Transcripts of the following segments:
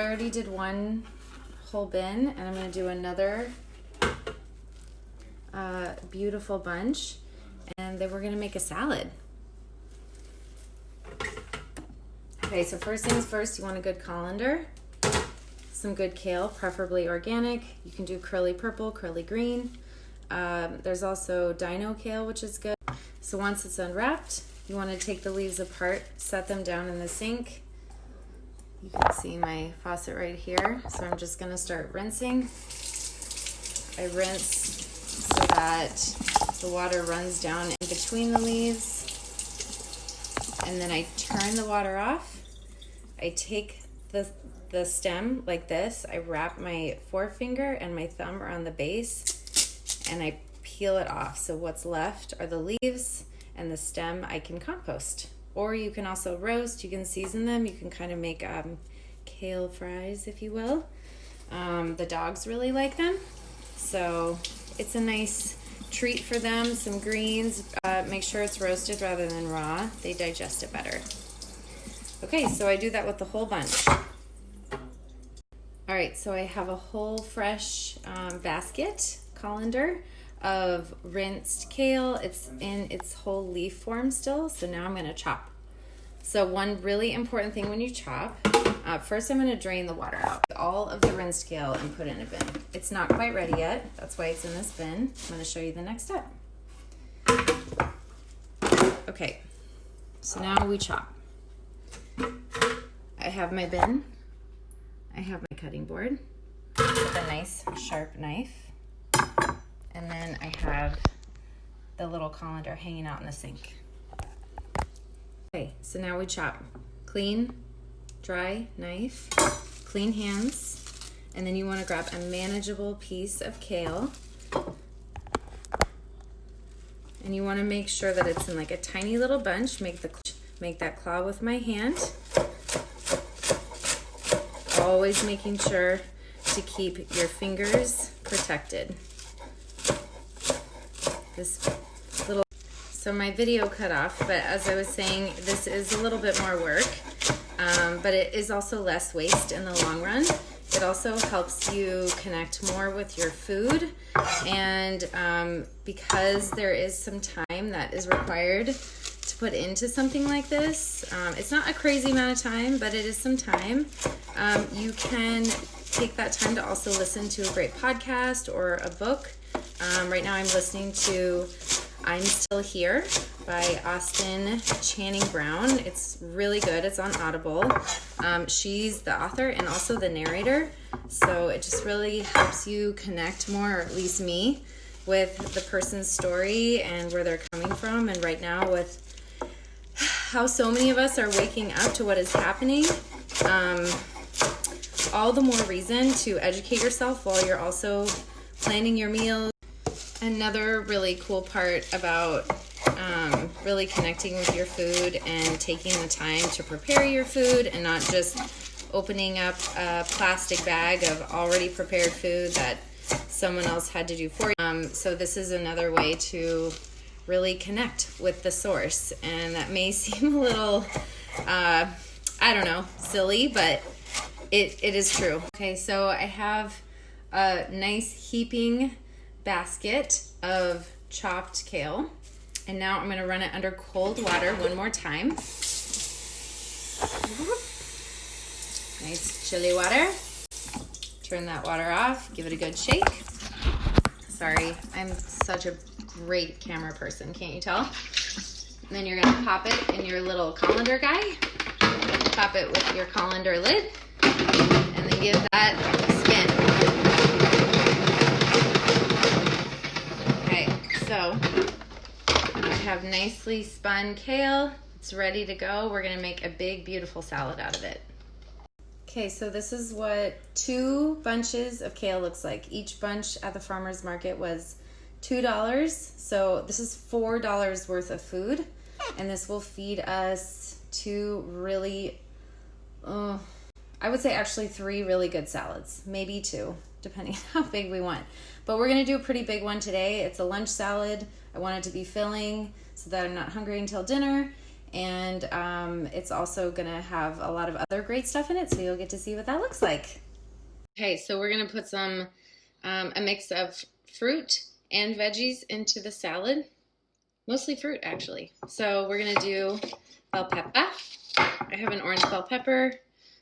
already did one whole bin, and I'm gonna do another beautiful bunch, and then we're gonna make a salad. Okay, so first things first, you want a good colander, some good kale, preferably organic. You can do curly purple, curly green. There's also dino kale, which is good. So once it's unwrapped, you want to take the leaves apart, set them down in the sink. You can see my faucet right here. So I'm just going to start rinsing. I rinse so that the water runs down in between the leaves. And then I turn the water off. I take the stem like this. I wrap my forefinger and my thumb around the base and I peel it off. So what's left are the leaves and the stem I can compost. Or you can also roast, you can season them, you can kind of make kale fries, if you will. The dogs really like them. So it's a nice treat for them, some greens. Make sure it's roasted rather than raw. They digest it better. Okay, so I do that with the whole bunch. All right, so I have a whole fresh basket colander of rinsed kale. It's in its whole leaf form still, so now I'm gonna chop. So one really important thing when you chop, first I'm gonna drain the water out. All of the rinsed kale and put it in a bin. It's not quite ready yet, that's why it's in this bin. I'm gonna show you the next step. Okay, so now we chop. I have my bin. I have my cutting board with a nice sharp knife. And then I have the little colander hanging out in the sink. Okay, so now we chop. Clean, dry knife, clean hands, and then you want to grab a manageable piece of kale. And you want to make sure that it's in like a tiny little bunch. Make that claw with my hand. Always making sure to keep your fingers protected. So my video cut off, but as I was saying, this is a little bit more work, but it is also less waste in the long run. It also helps you connect more with your food, and because there is some time that is required to put into something like this, it's not a crazy amount of time, but it is some time. You can take that time to also listen to a great podcast or a book. Right now I'm listening to I'm Still Here by Austin Channing Brown. It's really good. It's on Audible. She's the author and also the narrator. So it just really helps you connect more, or at least me, with the person's story and where they're coming from. And right now with how so many of us are waking up to what is happening, all the more reason to educate yourself while you're also planning your meals. Another really cool part about really connecting with your food and taking the time to prepare your food and not just opening up a plastic bag of already prepared food that someone else had to do for you. So this is another way to really connect with the source. And that may seem a little, I don't know, silly, but it is true. Okay, so I have a nice heaping basket of chopped kale, and now I'm going to run it under cold water one more time. Nice chilly water. Turn that water off, give it a good shake. Sorry, I'm such a great camera person, can't you tell? And then you're going to pop it in your little colander guy. Pop it with your colander lid, and then give that a spin. So I have nicely spun kale. It's ready to go. We're gonna make a big, beautiful salad out of it. Okay, so this is what 2 bunches of kale looks like. Each bunch at the farmer's market was $2. So this is $4 worth of food. And this will feed us 2 really, I would say actually 3 really good salads. Maybe 2, depending on how big we want. But we're gonna do a pretty big one today. It's a lunch salad. I want it to be filling so that I'm not hungry until dinner. And it's also gonna have a lot of other great stuff in it, so you'll get to see what that looks like. Okay, so we're gonna put some, a mix of fruit and veggies into the salad. Mostly fruit, actually. So we're gonna do bell pepper. I have an orange bell pepper,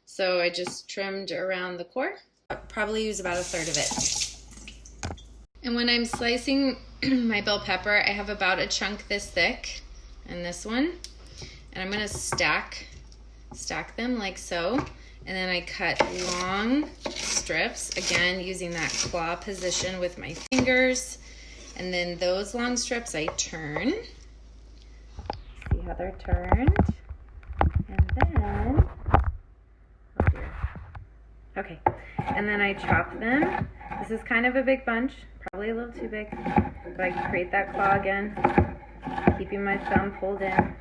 so I just trimmed around the core. I'll probably use about a third of it. And when I'm slicing my bell pepper, I have about a chunk this thick, and this one. And I'm gonna stack them like so. And then I cut long strips, again, using that claw position with my fingers. And then those long strips I turn. See how they're turned? And then, oh dear. Okay, and then I chop them. This is kind of a big bunch, probably a little too big, but I create that claw again, keeping my thumb pulled in.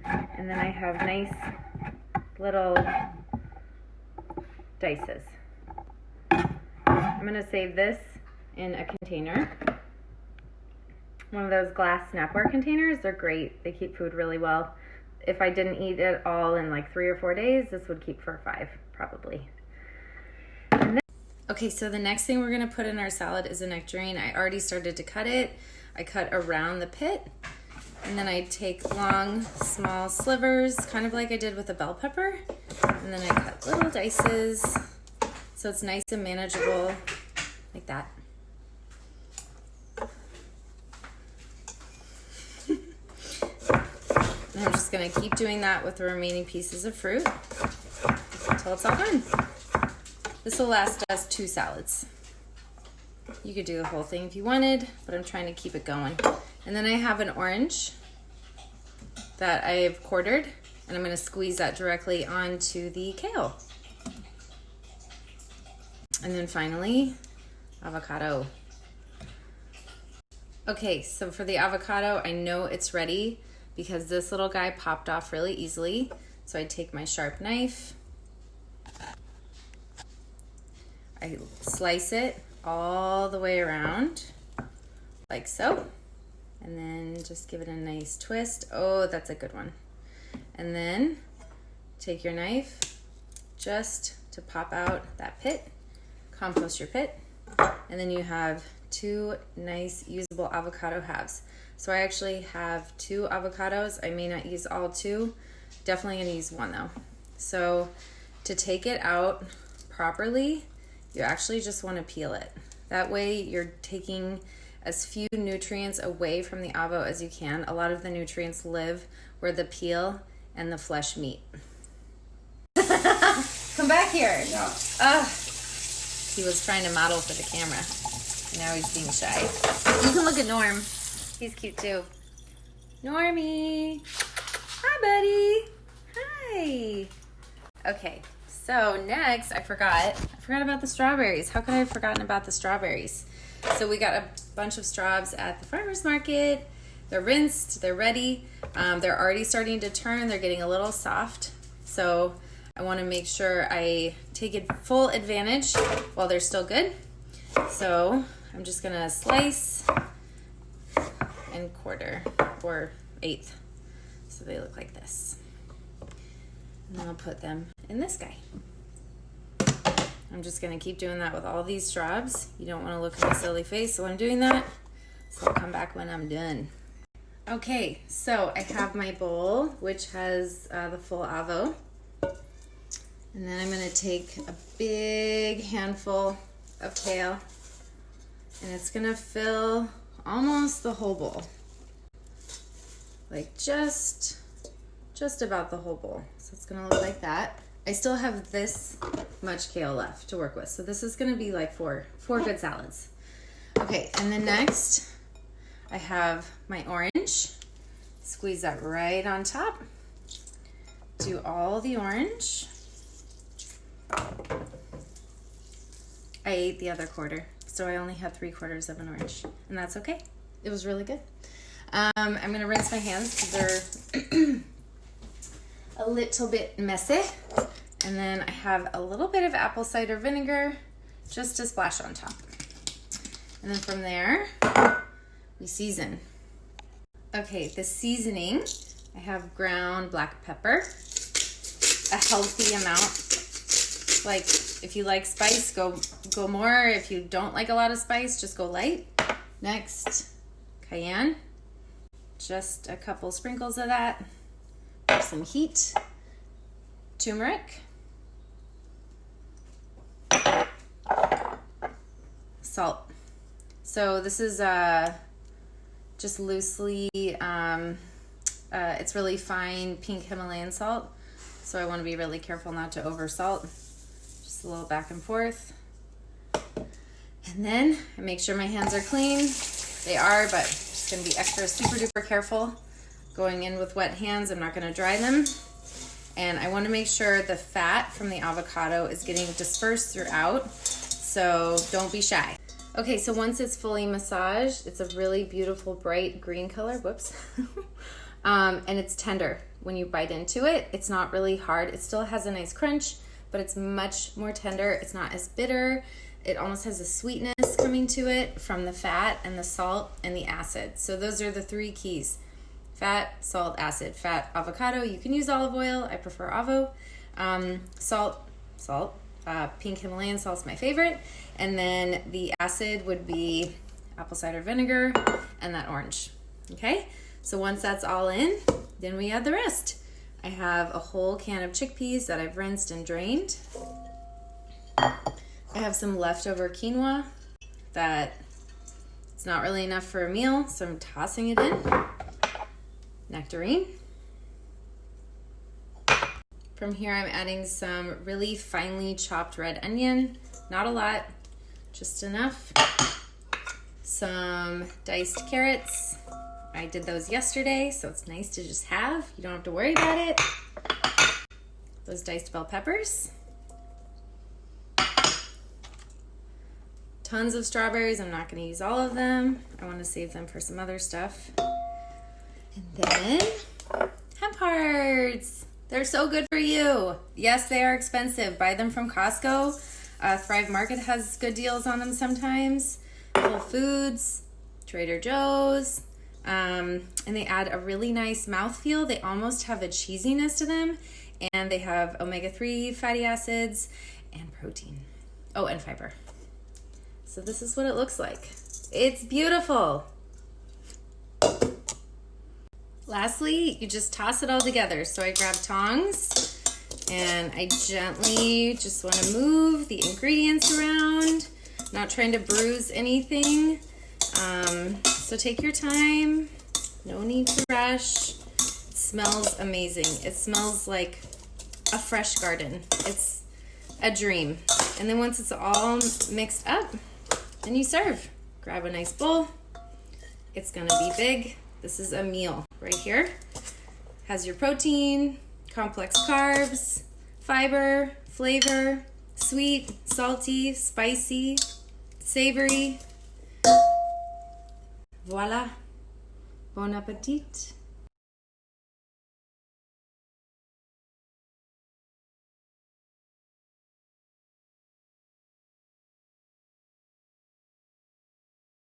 And then I have nice little dices. I'm gonna save this in a container. One of those glass Snapware containers. They're great. They keep food really well. If I didn't eat it all in like 3 or 4 days, this would keep for 5, probably. Okay, so the next thing we're gonna put in our salad is a nectarine. I already started to cut it. I cut around the pit, and then I take long, small slivers, kind of like I did with the bell pepper, and then I cut little dices, so it's nice and manageable, like that. And I'm just gonna keep doing that with the remaining pieces of fruit until it's all done. This will last us 2 salads. You could do the whole thing if you wanted, but I'm trying to keep it going. And then I have an orange that I've quartered, and I'm gonna squeeze that directly onto the kale. And then finally, avocado. Okay, so for the avocado, I know it's ready because this little guy popped off really easily. So I take my sharp knife, I slice it all the way around, like so, and then just give it a nice twist. Oh, that's a good one. And then take your knife just to pop out that pit, compost your pit, and then you have 2 nice usable avocado halves. So I actually have 2 avocados. I may not use all 2. Definitely gonna use 1 though. So to take it out properly, you actually just wanna peel it. That way you're taking as few nutrients away from the avo as you can. A lot of the nutrients live where the peel and the flesh meet. Come back here. Yeah. He was trying to model for the camera. Now he's being shy. You can look at Norm. He's cute too. Normie. Hi, buddy. Hi. Okay, so next, I forgot about the strawberries. How could I have forgotten about the strawberries? So we got a bunch of straws at the farmer's market. They're rinsed, they're ready. They're already starting to turn. They're getting a little soft. So I want to make sure I take full advantage while they're still good. So I'm just gonna slice and quarter or eighth. So they look like this. And then I'll put them in this guy. I'm just gonna keep doing that with all these straws. You don't wanna look at my silly face while I'm doing that. So I'll come back when I'm done. Okay, so I have my bowl, which has the full avo. And then I'm gonna take a big handful of kale, and it's gonna fill almost the whole bowl. Like just about the whole bowl. So it's gonna look like that. I still have this much kale left to work with. So this is gonna be like four good salads. Okay, and then next I have my orange. Squeeze that right on top. Do all the orange. I ate the other quarter, so I only had 3/4 of an orange, and that's okay. It was really good. I'm gonna rinse my hands because they're a little bit messy. And then I have a little bit of apple cider vinegar just to splash on top. And then from there, we season. Okay, the seasoning, I have ground black pepper, a healthy amount. Like if you like spice, go more. If you don't like a lot of spice, just go light. Next, cayenne, just a couple sprinkles of that for some heat. Turmeric, salt. So this is just loosely, it's really fine pink Himalayan salt. So I want to be really careful not to over salt. Just a little back and forth. And then I make sure my hands are clean. They are, but I'm just going to be extra super duper careful going in with wet hands. I'm not going to dry them. And I want to make sure the fat from the avocado is getting dispersed throughout. So don't be shy. Okay, so once it's fully massaged, it's a really beautiful bright green color. Whoops. And it's tender. When you bite into it, it's not really hard. It still has a nice crunch, but it's much more tender. It's not as bitter. It almost has a sweetness coming to it from the fat and the salt and the acid. So those are the three keys. Fat, salt, acid. Fat, avocado. You can use olive oil. I prefer avo. Salt. Pink Himalayan salt's my favorite. And then the acid would be apple cider vinegar and that orange. Okay? So once that's all in, then we add the rest. I have a whole can of chickpeas that I've rinsed and drained. I have some leftover quinoa that it's not really enough for a meal, so I'm tossing it in. Nectarine. From here, I'm adding some really finely chopped red onion. Not a lot, just enough. Some diced carrots. I did those yesterday, so it's nice to just have. You don't have to worry about it. Those diced bell peppers. Tons of strawberries. I'm not going to use all of them. I want to save them for some other stuff. And then hemp hearts. They're so good for you. Yes, they are expensive. Buy them from Costco. Thrive Market has good deals on them sometimes. Whole Foods, Trader Joe's. And they add a really nice mouthfeel. They almost have a cheesiness to them. And they have omega-3 fatty acids and protein. Oh, and fiber. So this is what it looks like. It's beautiful. Lastly, you just toss it all together. So I grab tongs and I gently just want to move the ingredients around, not trying to bruise anything. So take your time, no need to rush. It smells amazing. It smells like a fresh garden. It's a dream. And then once it's all mixed up, then you serve. Grab a nice bowl. It's gonna be big. This is a meal right here. Has your protein, complex carbs, fiber, flavor, sweet, salty, spicy, savory. Voila. Bon appetit.